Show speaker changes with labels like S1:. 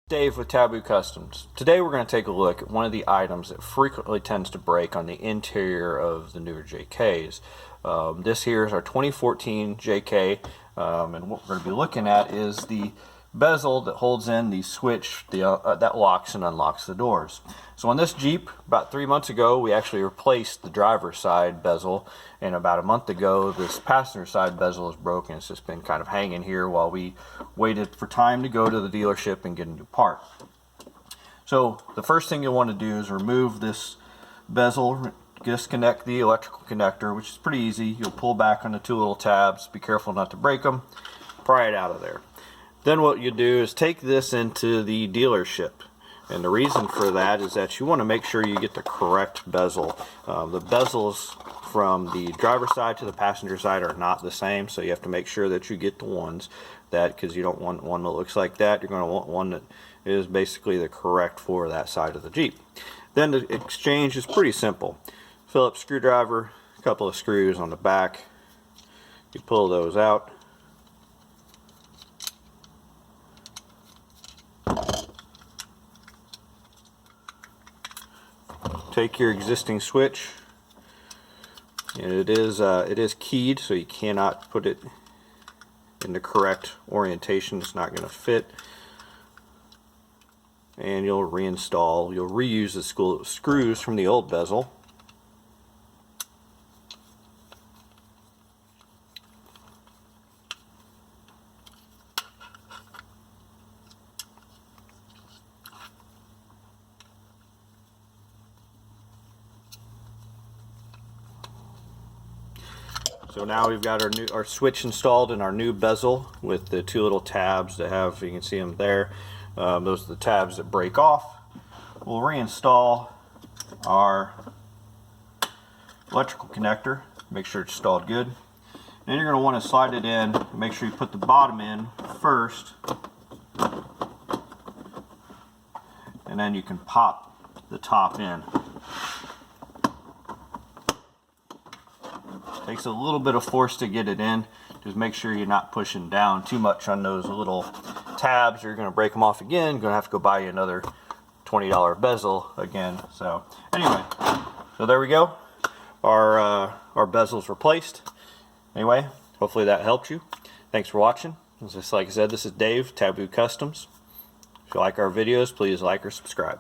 S1: Dave with Taboo Customs. Today we're going to take a look at one of the items that frequently tends to break on the interior of the newer JKs. This here is our 2014 JK, and what we're going to be looking at is the bezel that holds in the switch that locks and unlocks the doors. So on this Jeep, about 3 months ago, we actually replaced the driver's side bezel, and about a month ago this passenger side bezel is broken. It's just been kind of hanging here while we waited for time to go to the dealership and get a new part. So the first thing you'll want to do is remove this bezel, disconnect the electrical connector, which is pretty easy. You'll pull back on the two little tabs, be careful not to break them, pry it out of there. Then what you do is take this into the dealership, and the reason for that is that you want to make sure you get the correct bezel. The bezels from the driver's side to the passenger side are not the same, so you have to make sure that you get the ones that, because you don't want one that looks like that, you're going to want one that is basically the correct for that side of the Jeep. Then the exchange is pretty simple. Phillips screwdriver, a couple of screws on the back, you pull those out. Take your existing switch, and it is keyed, so you cannot put it in the correct orientation. It's not going to fit, and you'll reuse the screws from the old bezel. So now we've got our switch installed in our new bezel with the two little tabs that have, you can see them there. Those are the tabs that break off. We'll reinstall our electrical connector, make sure it's installed good. Then you're going to want to slide it in, make sure you put the bottom in first, and then you can pop the top in. Takes a little bit of force to get it in. Just make sure you're not pushing down too much on those little tabs. You're going to break them off again. You're going to have to go buy you another $20 bezel again. So anyway, so there we go. Our bezel's replaced. Anyway, hopefully that helped you. Thanks for watching. Just like I said, this is Dave, Taboo Customs. If you like our videos, please like or subscribe.